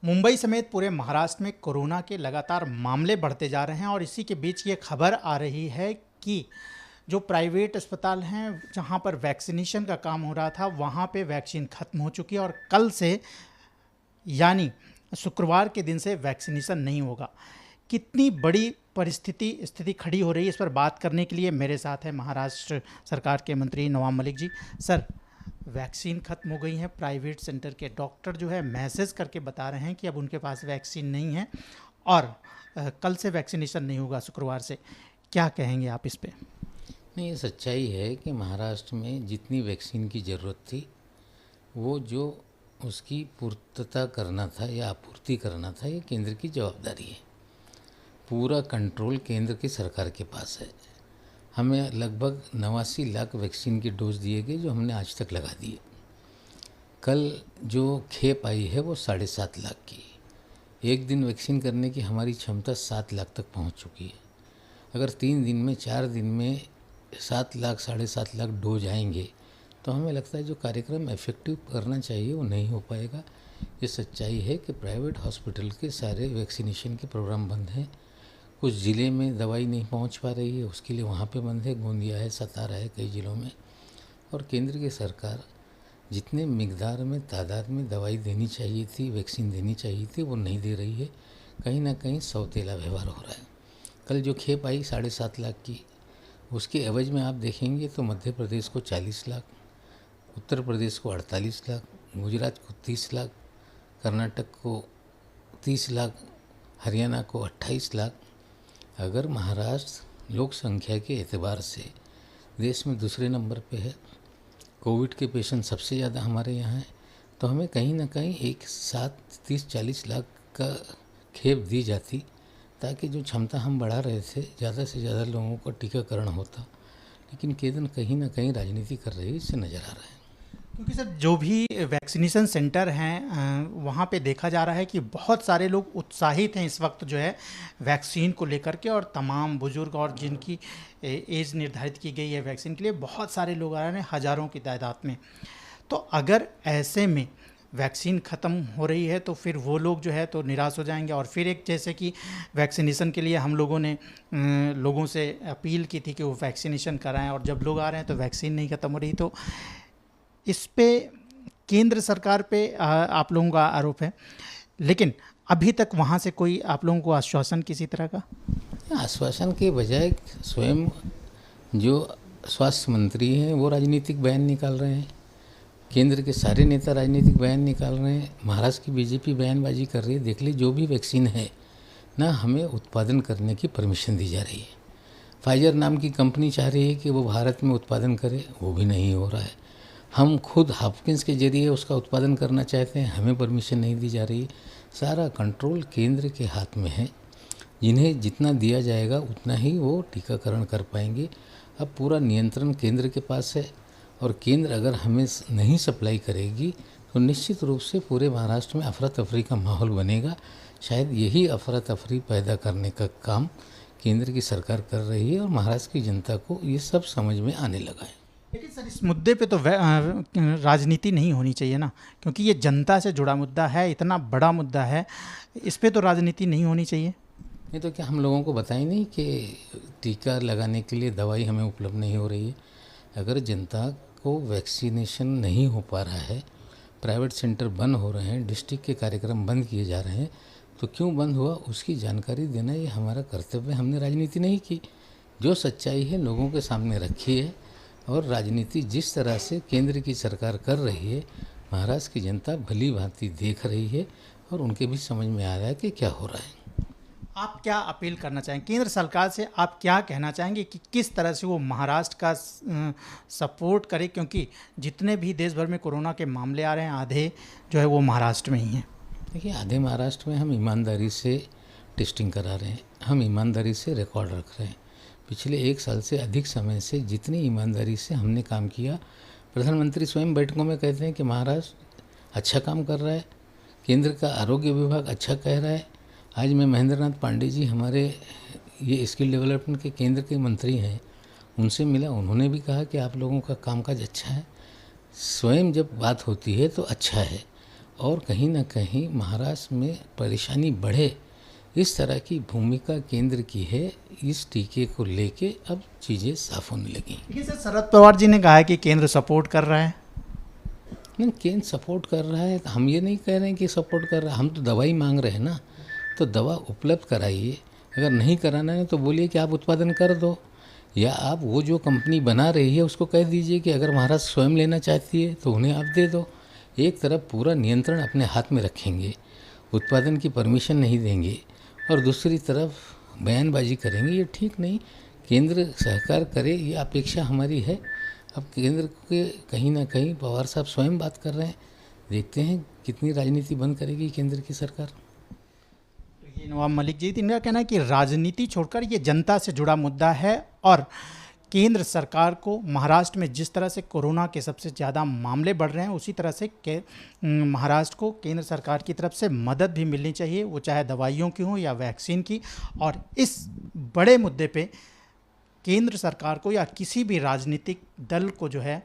मुंबई समेत पूरे महाराष्ट्र में कोरोना के लगातार मामले बढ़ते जा रहे हैं और इसी के बीच ये खबर आ रही है कि जो प्राइवेट अस्पताल हैं जहां पर वैक्सीनेशन का काम हो रहा था वहां पे वैक्सीन ख़त्म हो चुकी है और कल से यानी शुक्रवार के दिन से वैक्सीनेशन नहीं होगा। कितनी बड़ी स्थिति खड़ी हो रही है, इस पर बात करने के लिए मेरे साथ है महाराष्ट्र सरकार के मंत्री नवाब मलिक जी। सर, वैक्सीन ख़त्म हो गई है, प्राइवेट सेंटर के डॉक्टर जो है मैसेज करके बता रहे हैं कि अब उनके पास वैक्सीन नहीं है और कल से वैक्सीनेशन नहीं होगा शुक्रवार से। क्या कहेंगे आप इस पे? नहीं, ये सच्चाई है कि महाराष्ट्र में जितनी वैक्सीन की ज़रूरत थी वो जो उसकी पूर्तता करना था या आपूर्ति करना था, ये केंद्र की जवाबदारी है। पूरा कंट्रोल केंद्र की सरकार के पास है। हमें लगभग 89 लाख वैक्सीन के डोज दिए गए जो हमने आज तक लगा दिए। कल जो खेप आई है वो 7.5 लाख की। एक दिन वैक्सीन करने की हमारी क्षमता 7 लाख तक पहुंच चुकी है। अगर 3 दिन में 4 दिन में 7 लाख 7.5 लाख डोज आएंगे तो हमें लगता है जो कार्यक्रम इफेक्टिव करना चाहिए वो नहीं हो पाएगा। ये सच्चाई है कि प्राइवेट हॉस्पिटल के सारे वैक्सीनेशन के प्रोग्राम बंद हैं। कुछ ज़िले में दवाई नहीं पहुंच पा रही है, उसके लिए वहाँ पे बंद है। गोंदिया है, सतारा है, कई ज़िलों में। और केंद्र की सरकार जितने मिकदार में तादाद में दवाई देनी चाहिए थी, वैक्सीन देनी चाहिए थी, वो नहीं दे रही है। कहीं ना कहीं सौतेला व्यवहार हो रहा है। कल जो खेप आई 7.5 लाख की, उसके एवज में आप देखेंगे तो मध्य प्रदेश को 40 लाख, उत्तर प्रदेश को 48 लाख, गुजरात को 30 लाख, कर्नाटक को 30 लाख, हरियाणा को 28 लाख। अगर महाराष्ट्र लोक संख्या के एतबार से देश में दूसरे नंबर पे है, कोविड के पेशेंट सबसे ज़्यादा हमारे यहाँ हैं, तो हमें कहीं ना कहीं एक साथ 30-40 लाख का खेप दी जाती ताकि जो क्षमता हम बढ़ा रहे थे, ज़्यादा से ज़्यादा लोगों का टीकाकरण होता। लेकिन केंद्र कहीं ना कहीं राजनीति कर रही है, इससे नज़र आ रहा है। क्योंकि सर जो भी वैक्सीनेशन सेंटर हैं वहाँ पे देखा जा रहा है कि बहुत सारे लोग उत्साहित हैं इस वक्त जो है वैक्सीन को लेकर के, और तमाम बुजुर्ग और जिनकी एज निर्धारित की गई है वैक्सीन के लिए बहुत सारे लोग आ रहे हैं, हज़ारों की तादाद में। तो अगर ऐसे में वैक्सीन ख़त्म हो रही है तो फिर वो लोग जो है तो निराश हो जाएंगे और फिर एक जैसे कि वैक्सीनेशन के लिए हम लोगों ने लोगों से अपील की थी कि वो वैक्सीनेशन कराएं, और जब लोग आ रहे हैं तो वैक्सीन नहीं ख़त्म हो रही। तो इस पे केंद्र सरकार पे आप लोगों का आरोप है, लेकिन अभी तक वहाँ से कोई आप लोगों को आश्वासन किसी तरह का? आश्वासन के बजाय स्वयं जो स्वास्थ्य मंत्री हैं वो राजनीतिक बयान निकाल रहे हैं। केंद्र के सारे नेता राजनीतिक बयान निकाल रहे हैं। महाराष्ट्र की बीजेपी बयानबाजी कर रही है। देख ली, जो भी वैक्सीन है ना, हमें उत्पादन करने की परमिशन दी जा रही है। फाइजर नाम की कंपनी चाह रही है कि वो भारत में उत्पादन करे, वो भी नहीं हो रहा है। हम खुद हॉपकिंस के जरिए उसका उत्पादन करना चाहते हैं, हमें परमिशन नहीं दी जा रही। सारा कंट्रोल केंद्र के हाथ में है। जिन्हें जितना दिया जाएगा उतना ही वो टीकाकरण कर पाएंगे। अब पूरा नियंत्रण केंद्र के पास है, और केंद्र अगर हमें नहीं सप्लाई करेगी तो निश्चित रूप से पूरे महाराष्ट्र में अफरा तफरी का माहौल बनेगा। शायद यही अफरा तफरी पैदा करने का काम केंद्र की सरकार कर रही है, और महाराष्ट्र की जनता को ये सब समझ में आने लगा है। लेकिन सर इस मुद्दे पे तो राजनीति नहीं होनी चाहिए ना, क्योंकि ये जनता से जुड़ा मुद्दा है, इतना बड़ा मुद्दा है, इस पे तो राजनीति नहीं होनी चाहिए। नहीं तो क्या हम लोगों को बताएं नहीं कि टीका लगाने के लिए दवाई हमें उपलब्ध नहीं हो रही है? अगर जनता को वैक्सीनेशन नहीं हो पा रहा है, प्राइवेट सेंटर बंद हो रहे हैं, डिस्ट्रिक्ट के कार्यक्रम बंद किए जा रहे हैं, तो क्यों बंद हुआ उसकी जानकारी देना ये हमारा कर्तव्य है। हमने राजनीति नहीं की। जो सच्चाई है लोगों के सामने रखी है, और राजनीति जिस तरह से केंद्र की सरकार कर रही है, महाराष्ट्र की जनता भली भांति देख रही है, और उनके भी समझ में आ रहा है कि क्या हो रहा है। आप क्या अपील करना चाहेंगे केंद्र सरकार से? आप क्या कहना चाहेंगे कि किस तरह से वो महाराष्ट्र का सपोर्ट करे, क्योंकि जितने भी देश भर में कोरोना के मामले आ रहे हैं आधे जो है वो महाराष्ट्र में ही हैं। देखिए, आधे महाराष्ट्र में हम ईमानदारी से टेस्टिंग करा रहे हैं, हम ईमानदारी से रिकॉर्ड रख रहे हैं। पिछले 1 साल से अधिक समय से जितनी ईमानदारी से हमने काम किया, प्रधानमंत्री स्वयं बैठकों में कहते हैं कि महाराष्ट्र अच्छा काम कर रहा है, केंद्र का आरोग्य विभाग अच्छा कह रहा है। आज मैं महेंद्र नाथ पांडे जी, हमारे ये स्किल डेवलपमेंट के केंद्र के मंत्री हैं, उनसे मिला, उन्होंने भी कहा कि आप लोगों का कामकाज अच्छा है। स्वयं जब बात होती है तो अच्छा है, और कहीं ना कहीं महाराष्ट्र में परेशानी बढ़े इस तरह की भूमिका केंद्र की है। इस टीके को लेके अब चीज़ें साफ होने लगी। देखिए सर, शरद पवार जी ने कहा है कि केंद्र सपोर्ट कर रहा है। नहीं, केंद्र सपोर्ट कर रहा है, हम ये नहीं कह रहे हैं कि सपोर्ट कर रहा है, हम तो दवाई मांग रहे हैं ना, तो दवा उपलब्ध कराइए। अगर नहीं कराना है तो बोलिए कि आप उत्पादन कर दो, या आप वो जो कंपनी बना रही है उसको कह दीजिए कि अगर महाराष्ट्र स्वयं लेना चाहती है तो उन्हें आप दे दो। एक तरफ पूरा नियंत्रण अपने हाथ में रखेंगे, उत्पादन की परमिशन नहीं देंगे, और दूसरी तरफ बयानबाजी करेंगे, ये ठीक नहीं। केंद्र सहकार करे, ये अपेक्षा हमारी है। अब केंद्र के कहीं ना कहीं पवार साहब स्वयं बात कर रहे हैं, देखते हैं कितनी राजनीति बंद करेगी केंद्र की सरकार। ये नवाब मलिक जी, इनका कहना है कि राजनीति छोड़कर ये जनता से जुड़ा मुद्दा है, और केंद्र सरकार को महाराष्ट्र में जिस तरह से कोरोना के सबसे ज़्यादा मामले बढ़ रहे हैं, उसी तरह से महाराष्ट्र को केंद्र सरकार की तरफ से मदद भी मिलनी चाहिए, वो चाहे दवाइयों की हो या वैक्सीन की। और इस बड़े मुद्दे पे केंद्र सरकार को या किसी भी राजनीतिक दल को जो है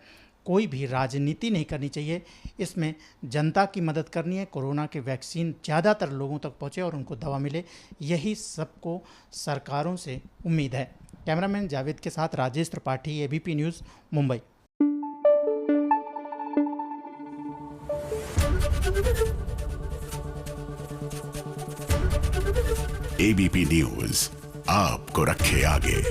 कोई भी राजनीति नहीं करनी चाहिए, इसमें जनता की मदद करनी है। कोरोना के वैक्सीन ज़्यादातर लोगों तक पहुँचे और उनको दवा मिले, यही सबको सरकारों से उम्मीद है। कैमरामैन जावेद के साथ Rajesh Tripathi, ABP news, Mumbai. ABP news आपको रखे आगे।